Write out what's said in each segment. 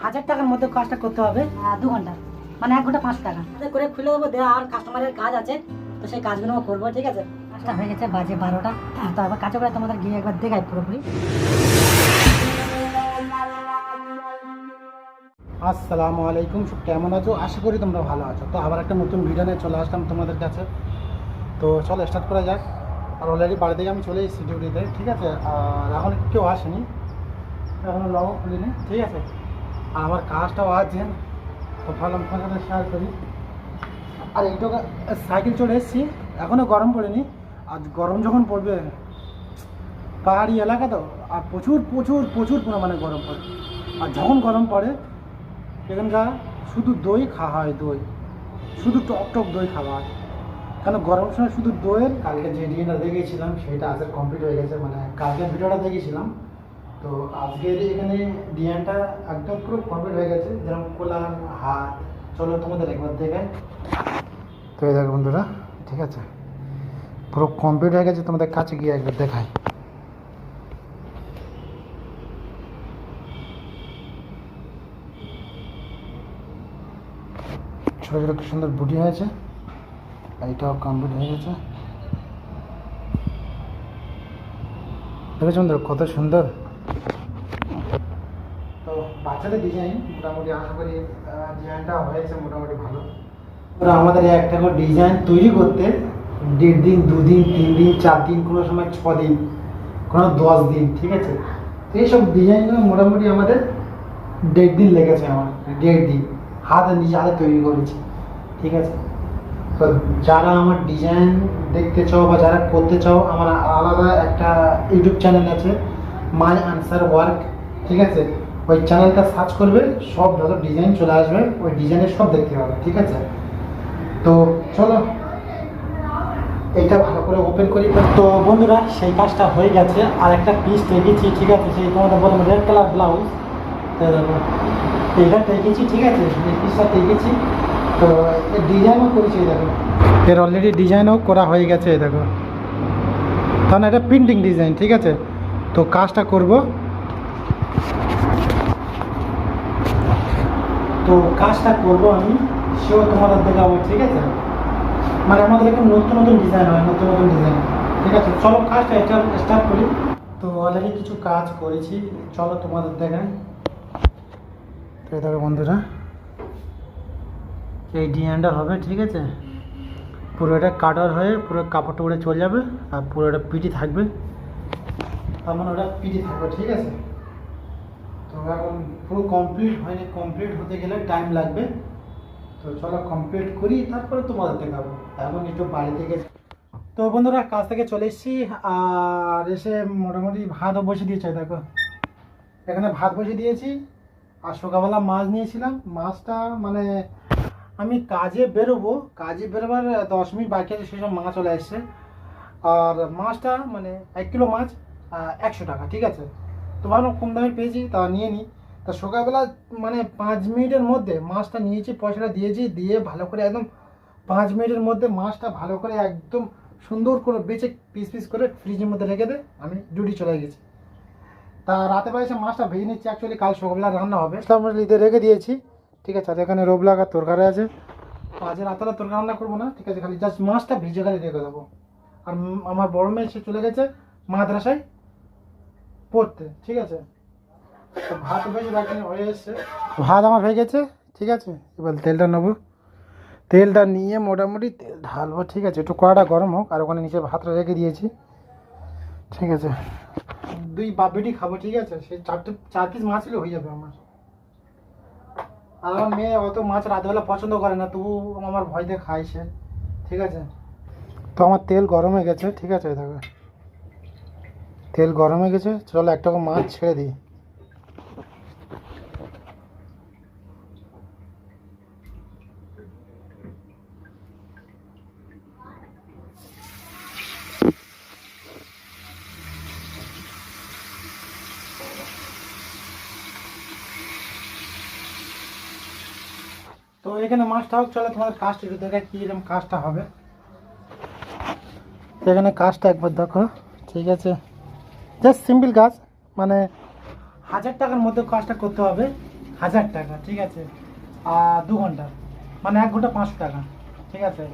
1000 টাকার মধ্যে কাজটা করতে হবে 2 ঘন্টা, মানে 1 ঘন্টা 500 টাকা করে খুলে দেবো। দেওয়া আর কাস্টমারের কাজ আছে, তো সেই কাজগুলো করবো। ঠিক আছে, কাজটা হয়ে গেছে, বাজে 12টা। তো আবার কাজে করে তোমাদের গিয়ে একবার দেখাই পুরোপুরি। আসসালামু আলাইকুম, সব কেমন আছো? আশা করি তোমরা ভালো আছো। তো আবার একটা নতুন ভিডিও নিয়ে চলে আসলাম তোমাদের কাছে। তো চলো স্টার্ট করা যাক। আর অলরেডি বাড়ি থেকে আমি চলে এসেছি ডিউটিতে। ঠিক আছে, আর এখন কেউ আসেনি, এখনও লগও খুলিনি। ঠিক আছে, আর আমার কাজটাও আছে, তো ভাবলাম তোমার সাথে শেয়ার করি। আর এইটা সাইকেল চলে এসেছি, এখনও গরম পড়েনি। আর গরম যখন পড়বে, পাহাড়ি এলাকা তো, আর প্রচুর প্রচুর প্রচুর পরিমাণে গরম পড়ে। আর যখন গরম পড়ে এখানকার শুধু দই খাওয়া হয়, দই, শুধু টক টক দই খাওয়া হয়। কেন গরম সময় শুধু দইয়ের। কালকে যে ডিজাইনটা দেখেছিলাম সেটা আজকে কমপ্লিট হয়ে গেছে, মানে কালকে ভিডিওটা দেখেছিলাম, তো আজকের এখানে ডিজাইনটা একদম পুরো কমপ্লিট হয়ে গেছে। যেরকম কোলার, হাত, চলো তোমাদের একবার দেখাই। তো এই দেখো বন্ধুরা, ঠিক আছে, পুরো কমপ্লিট হয়ে গেছে, তোমাদের কাছে গিয়ে একবার দেখাই। ছোটো ছোটো কি সুন্দর বুটি হয়েছে, এইটাও কমপ্লিট হয়ে গেছে। দেখেছো বন্ধুরা কত সুন্দর। তো বাচ্চাদের ডিজাইন মোটামুটি আশা করি ডিজাইনটা হয়েছে মোটামুটি ভালো। ওরা আমাদের একটা করে ডিজাইন তৈরি করতে 1.5 দিন, 2 দিন, 3 দিন, 4 দিন, কোনো সময় 6 দিন, কোনো 10 দিন। ঠিক আছে, তো এইসব ডিজাইনগুলো মোটামুটি আমাদের 1.5 দিন লেগেছে। আমার 1.5 দিন নিজে হাতে তৈরি করেছি। ঠিক আছে, তো যারা আমার ডিজাইন দেখতে চাও বা যারা করতে চাও, আমার আলাদা একটা ইউটিউব চ্যানেল আছে, মাই আনসার ওয়ার্ক। ঠিক আছে, ওই চ্যানেলটা সার্চ করবে, সব যত ডিজাইন চলে আসবে, ওই ডিজাইনের সব দেখতে পাবে। ঠিক আছে, তো চলো এইটা ভালো করে ওপেন করি। তো বন্ধুরা সেই কাজটা হয়ে গেছে, আর একটা পিস টেকেছি। ঠিক আছে, সেই তোমাদের বললাম রেড কালার ব্লাউজ, দেখো এইটা টেকেছি। ঠিক আছে, এই পিসটা টেকেছি, তো ডিজাইনও করেছি। দেখো এর অলরেডি ডিজাইনও করা হয়ে গেছে। দেখো, তাহলে এটা প্রিন্টিং ডিজাইন। ঠিক আছে, তো কাজটা করব, আমি সেও তোমাদের দেখাবো। ঠিক আছে, মানে আমাদের এখানে নতুন নতুন ডিজাইন হয়, নতুন নতুন ডিজাইন। ঠিক আছে, চলো কাজটা এটা স্টার্ট করি। তো অলরেডি কিছু কাজ করেছি, চলো তোমাদের দেখাই। তো দেখো বন্ধুরা, এই ডিজাইনটা হবে। ঠিক আছে, পুরো এটা কাটার হয়ে পুরো কাপড়টা উড়ে চলে যাবে, আর পুরো এটা পিটি থাকবে, তার মানে ওটা পিটি থাকবে। ঠিক আছে, তো এখন পুরো কমপ্লিট হয়নি, কমপ্লিট হতে গেলে টাইম লাগবে। তো চলো কমপ্লিট করি, তারপরে তোমাদের দেখাবো। এখন একটু বাড়ি থেকে, তো বন্ধুরা কাজ থেকে চলে এসেছি, আর এসে মোটামুটি ভাতও বসে দিয়েছে। দেখো এখানে ভাত বসে দিয়েছি, আর সকালবেলা মাছ নিয়েছিলাম। মাছটা মানে আমি কাজে বেরোবার 10 মিনিট বাকি আছে, সেসব মাছ চলে এসছে। আর মাছটা মানে 1 কিলো মাছ 100 টাকা। ঠিক আছে, তো ভালো কম দামে পেয়েছি, তা নিয়ে নিই। তা সকালবেলা মানে 5 মিনিটের মধ্যে মাছটা নিয়েছি, পয়সাটা দিয়েছি, দিয়ে ভালো করে একদম 5 মিনিটের মধ্যে মাছটা ভালো করে একদম সুন্দর করে বেঁচে পিস পিস করে ফ্রিজের মধ্যে রেখে দে, আমি ডিউটি চলে গেছি। তা রাতে বেলা মাছটা ভেজে নিচ্ছি, অ্যাকচুয়ালি কাল সকালবেলা রান্না হবে, মশলিতে রেখে দিয়েছি। ঠিক আছে, আর এখানে রোবলাগার তরকারি আছে। আজ রাতের তরকারি রান্না করবো না। ঠিক আছে, খালি জাস্ট মাছটা ভেজে খালি রেখে দেবো। আর আমার বড় মেয়ে সে চলে গেছে মাদ্রাসায় পড়তে। ঠিক আছে, তো ভাত বেশি রাখি হয়ে এসছে, ভাত আমার হয়ে গেছে। ঠিক আছে, এবার তেলটা নেবো, তেলটা নিয়ে মোটামুটি তেল ঢালবো। ঠিক আছে, একটু কড়াটা গরম হোক, আর ওখানে নিচে ভাতটা রেখে দিয়েছি। ঠিক আছে, 2 বাপিটি খাবো। ঠিক আছে, সেই 4 পিস মাছ হলে হয়ে যাবে আমার। আর আমার মেয়ে অত মাছ রাতেবেলা পছন্দ করে না, তবু আমার ভয়তে খাই সে। ঠিক আছে, তো আমার তেল গরম হয়ে গেছে। ঠিক আছে, দেখো তেল গরম হয়ে গেছে, চলো একটা মাছ ছেড়ে দিই। তো এখানে মাছটা হোক, চলো তোমাদের কাজটা একটু দেখা কীরকম কাজটা হবে। এখানে কাজটা একবার দেখো। ঠিক আছে, জাস্ট সিম্পল কাজ, মানে 1000 টাকার মধ্যে কাজটা করতে হবে। 1000 টাকা, ঠিক আছে, আর 2 ঘন্টা মানে 1 ঘন্টা 500 টাকা, ঠিক আছে।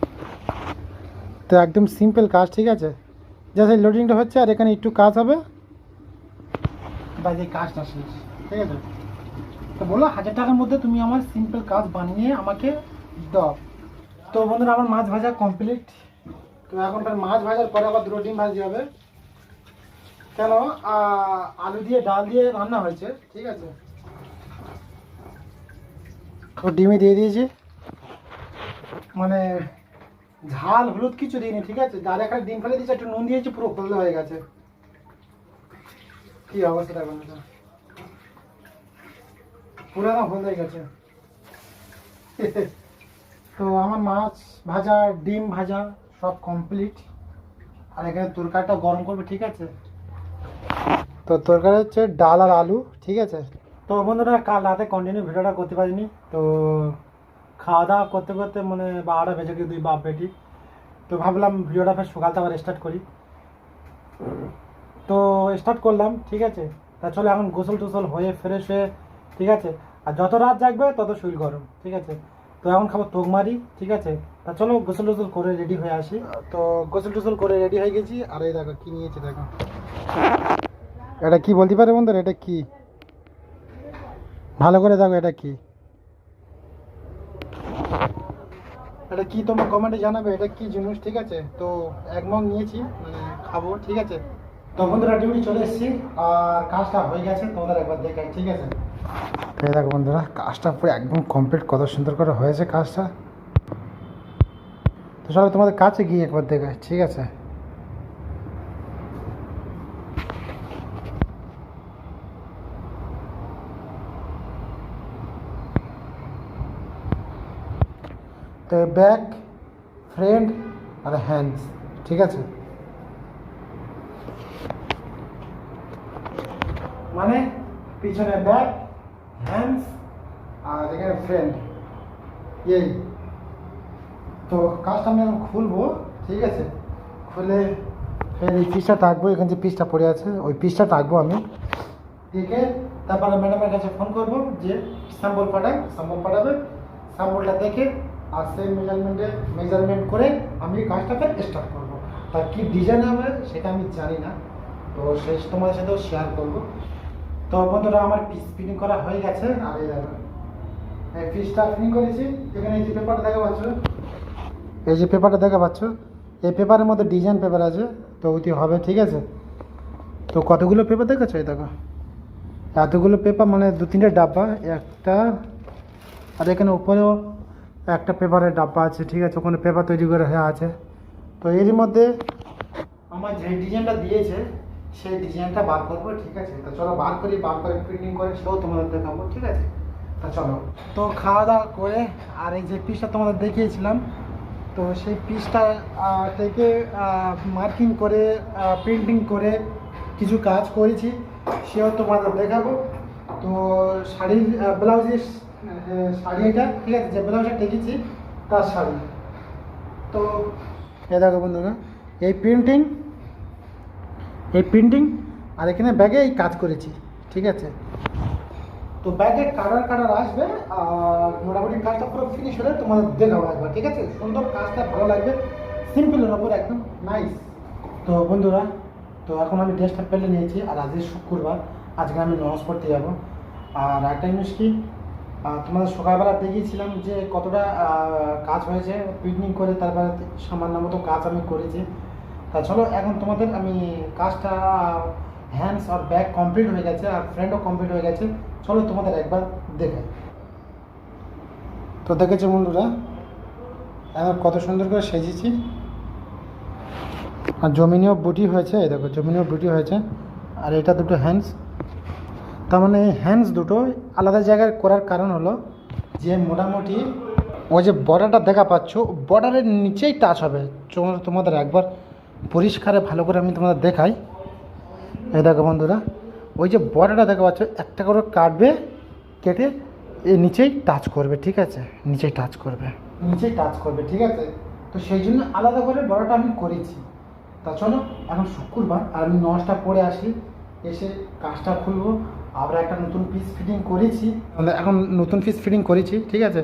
তো একদম সিম্পল কাজ, ঠিক আছে, জাস্ট এই লোডিংটা হচ্ছে আর এখানে একটু কাজ হবে, বাস এই কাজটা শেষ, ঠিক আছে। তো বলো 1000 টাকার মধ্যে তুমি আমার সিম্পল কাজ বানিয়ে আমাকে দাও। তো বন্ধুরা আমার মাছ ভাজা কমপ্লিট। তো এখনকার মাছ ভাজার পরে আবার 2টো ডিম ভাজি হবে, কেন আলু দিয়ে ডাল দিয়ে রান্না হয়েছে, ঠিক আছে। তো ডিমে দিয়ে দিয়েছি, মানে ঝাল হলুদ কিছু দিইনি, ঠিক আছে, যার একটা ডিম ফেলে দিয়েছে, একটু নুন দিয়েছি, পুরো হলদে হয়ে গেছে। কি অবস্থাটা বন্ধুরা, পুরো একদম হলদে হয়ে গেছে। তো আমার মাছ ভাজা ডিম ভাজা সব কমপ্লিট, আর এখানে তরকারিটা গরম করবে, ঠিক আছে। তো তরকারি হচ্ছে ডাল আর আলু, ঠিক আছে। তো বন্ধুরা কাল রাতে কন্টিনিউ ভিডিওটা করতে পারিনি, তো খাওয়া দাওয়া করতে করতে মানে 12টা বেজে গিয়ে 2 বাপ বেটি। তো ভাবলাম ভিডিওটা ফের সকালতে আবার স্টার্ট করি, তো স্টার্ট করলাম, ঠিক আছে। তা চলো এখন গোসল টোসল হয়ে ফ্রেশ হয়ে, ঠিক আছে, আর যত রাত জাগবে তত শরীর গরম, ঠিক আছে। তো এখন খাবো তোগমারি, ঠিক আছে। তা চলো গোসল টোসল করে রেডি হয়ে আসি। তো গোসল টোসল করে রেডি হয়ে গেছি, আর এই দেখো কি নিয়েছি, দেখো এটা কি বলতে পারে বন্ধুরা, এটা কি ভালো করে দেখো, এটা কি, এটা কি তোমরা কমেন্টে জানাবে এটা কি জিনিস, ঠিক আছে। তো 1 মগ নিয়েছি, মানে খাবো, ঠিক আছে। তো বন্ধুরা ডিউটি চলে এসেছি, আর কাজটা হয়ে গেছে, তোমাদের একবার দেখাই, ঠিক আছে। এই দেখো বন্ধুরা কাজটা পুরো একদম কমপ্লিট, কত সুন্দর করে হয়েছে কাজটা। তো চলো তোমাদের কাছে গিয়ে একবার দেখাই, ঠিক আছে। তো ব্যাক, ফ্রন্ট আর হ্যান্ডস, ঠিক আছে, মানে পিছনে ব্যাক, হ্যান্ডস আর এখানে ফ্রন্ট, এই। তো কাজটা আমি এখন খুলবো, ঠিক আছে। খুলে ফের এই পিসটা টাকবো, এখানে যে পিসটা পড়ে আছে ওই পিসটা টাকবো আমি, দেখে তারপরে ম্যাডামের কাছে ফোন করবো যে স্যাম্পল পাঠাবে, স্যাম্পলটা দেখে আর সেই মেজারমেন্ট করে আমি কাজটা ফের স্টার্ট করবো। তার কী ডিজাইন হবে সেটা আমি জানি না, তো সেই তোমাদের সাথেও শেয়ার করবো। তো বন্ধুরা আমার পিস ফিটিং করা হয়ে গেছে, আর এই দেখো এই পিসটা ফিটিং করেছি। এখানে এই যে পেপারটা দেখা পাচ্ছ, এই যে পেপারটা দেখা পাচ্ছ, এই পেপারের মধ্যে ডিজাইন পেপার আছে, তো ওইটি হবে, ঠিক আছে। তো কতগুলো পেপার দেখেছো, এই দেখো এতগুলো পেপার, মানে 2-3টে ডাব্বা, একটা আর এখানে উপরেও একটা পেপারের ডাব্বা আছে, ঠিক আছে, ওখানে পেপার তৈরি করে হয়ে আছে। তো এর মধ্যে আমার যে ডিজাইনটা দিয়েছে সেই ডিজাইনটা বার করবো, ঠিক আছে। তো চলো বার করে প্রিন্টিং করে সেও তোমাদের দেখাবো, ঠিক আছে। তা চলো, তো খাওয়া দাওয়া করে আর এই যে পিসটা তোমাদের দেখিয়েছিলাম, তো সেই পিসটা থেকে মার্কিং করে প্রিন্টিং করে কিছু কাজ করেছি, সেও তোমাদের দেখাবো। তো শাড়ির ব্লাউজের শাড়ি এটা, ঠিক আছে, যে ব্লাউজটা টেকেছি তার শাড়ি। তো এ দেখো বন্ধুরা এই প্রিন্টিং আর এখানে ব্যাগে এই কাজ করেছি, ঠিক আছে। তো ব্যাগে কালার আসবে, আর মোটামুটি কাজটা পুরো ফিনিশ হলে তোমাদের দেখাবো একবার, ঠিক আছে। সুন্দর কাজটা ভালো লাগবে, সিম্পলের ওপর একদম নাইস। তো বন্ধুরা তো এখন আমি ড্রেসটা পেলে নিয়েছি, আর আজকে শুক্রবার, আজকে আমি নামাজ পড়তে যাবো। আর একটা জিনিস কি, তোমাদের সকালবেলা দেখিয়েছিলাম যে কতটা কাজ হয়েছে প্রিন্টিং করে, তারপরে সামান্য মতো কাজ আমি করেছি। তা চলো এখন তোমাদের আমি কাজটা হ্যান্ডস আর ব্যাক কমপ্লিট হয়ে গেছে, আর ফ্রন্টও কমপ্লিট হয়ে গেছে, চলো তোমাদের একবার দেখাই। তো দেখেছো বন্ধুরা এখন কত সুন্দর করে সেজেছি, আর জমিনেও বুটি হয়েছে, এই দেখো জমিনেও বুটি হয়েছে, আর এটা দুটো হ্যান্ডস। তার মানে হ্যান্ডস দুটো আলাদা জায়গায় করার কারণ হলো যে মোটামুটি ওই যে বর্ডারটা দেখা পাচ্ছ, বর্ডারের নিচেই টাচ হবে। তোমাদের একবার পরিষ্কারে ভালো করে আমি তোমাদের দেখাই, এই দেখো বন্ধুরা ওই যে বর্ডারটা দেখা পাচ্ছ একটা করে কাটবে, কেটে এই নিচেই টাচ করবে, ঠিক আছে, নিচেই টাচ করবে, ঠিক আছে। তো সেই জন্য আলাদা করে বর্ডারটা আমি করেছি। তা চলো এখন শুক্রবার, আর আমি 9টা পরে আসি, এসে কাজটা খুলবো, আবার একটা নতুন পিস ফিটিং করেছি, এখন নতুন পিস ফিটিং করেছি, ঠিক আছে,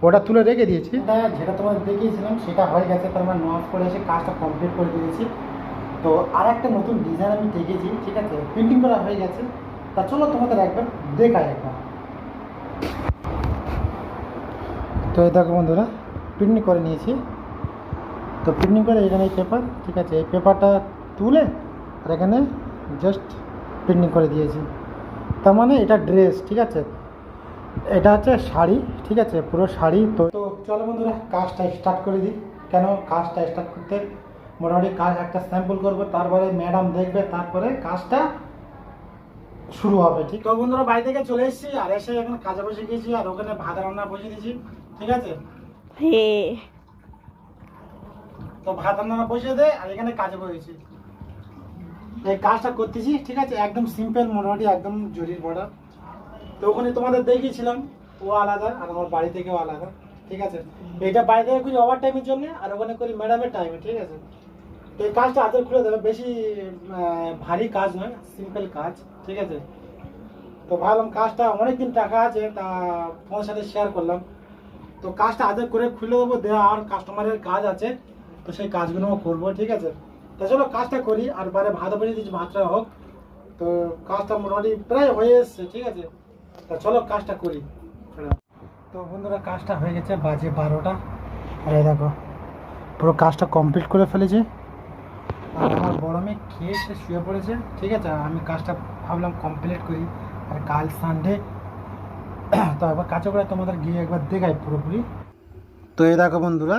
ওটা তুলে রেখে দিয়েছি। যেটা তোমাদের দেখিয়েছিলাম সেটা হয়ে গেছে, তার মানে নজ করে এসে কাজটা কমপ্লিট করে দিয়েছি। তো আর একটা নতুন ডিজাইন আমি দেখেছি, ঠিক আছে, প্রিন্টিং করা হয়ে গেছে। তা চলো তোমাদের একবার দেখাই একবার। তো এই দেখো বন্ধুরা, প্রিন্টিং করে নিয়েছি। তো প্রিন্টিং করে এখানে এই পেপার, ঠিক আছে, এই পেপারটা তুলে আর এখানে জাস্ট প্রিন্টিং করে দিয়েছি। তার মানে এটা ড্রেস, ঠিক আছে, এটা হচ্ছে শাড়ি, ঠিক আছে, পুরো শাড়ি। তো তো চলো বন্ধুরা কাজটা স্টার্ট করে দিই। কেন কাজটা স্টার্ট করতে মোটামুটি কাজ একটা স্যাম্পল করবো, তারপরে ম্যাডাম দেখবে, তারপরে কাজটা শুরু হবে। ঠিক তো বন্ধুরা, বাড়ি থেকে চলে এসেছি আর এসে এখন কাজে বসে গিয়েছি, আর ওখানে ভাত রান্না বসিয়ে দিয়েছি, ঠিক আছে। তো ভাত রান্না বসিয়ে দে আর এখানে কাজে বসেছি, এই কাজটা করতেছি, ঠিক আছে, একদম সিম্পল, মোটামুটি একদম জরির বর্ডার। তো ওখানে তোমাদের দেখিয়েছিলাম, ও আলাদা আর আমার বাড়ি থেকেও আলাদা, ঠিক আছে। এইটা বাড়ি থেকে করি ওভার টাইমের জন্য, আর ওখানে করি ম্যাডামের টাইমে, ঠিক আছে। তো এই কাজটা হাতে খুলে দেবে, বেশি ভারী কাজ নয়, সিম্পল কাজ, ঠিক আছে। তো ভাবলাম কাজটা অনেকদিন টাকা আছে, তা তোমার সাথে শেয়ার করলাম। তো কাজটা হাতে করে খুলে দেবো, দেওয়া আর কাস্টমারের কাজ আছে, তো সেই কাজগুলোও করবো, ঠিক আছে। তা চলো কাজটা করি, আর বাইরে ভাত বসিয়ে দিচ্ছি, ভাতটা হোক। তো কাজটা মোটামুটি প্রায় হয়ে এসছে, ঠিক আছে। তা চলো কাজটা করি। তো বন্ধুরা কাজটা হয়ে গেছে, বাজে 12টা, আর এই দেখো পুরো কাজটা কমপ্লিট করে ফেলেছি। আর আমার বড় মেয়ে খেয়ে সে শুয়ে পড়েছে, ঠিক আছে। আর আমি কাজটা ভাবলাম কমপ্লিট করি, আর কাল সানডে, তো একবার কাজে করে তোমাদের গিয়ে একবার দেখাই পুরোপুরি। তো এই দেখো বন্ধুরা,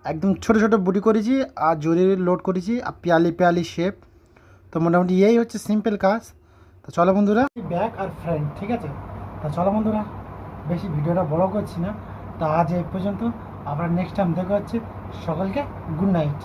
একদম ছোট ছোট বুটি করেছি, আর জরি লোড করেছি, আর পিয়ালি পিয়ালি শেপ। তো মোটামুটি এই হচ্ছে সিম্পল কাজ। তো চলো বন্ধুরা, ব্যাক আর ফ্রন্ট, ঠিক আছে। তা চলো বন্ধুরা, বেশি ভিডিওটা বড় করছি না, তা আজ এই পর্যন্ত। আবার নেক্সট টাইম দেখা হচ্ছে। সকলকে গুড নাইট।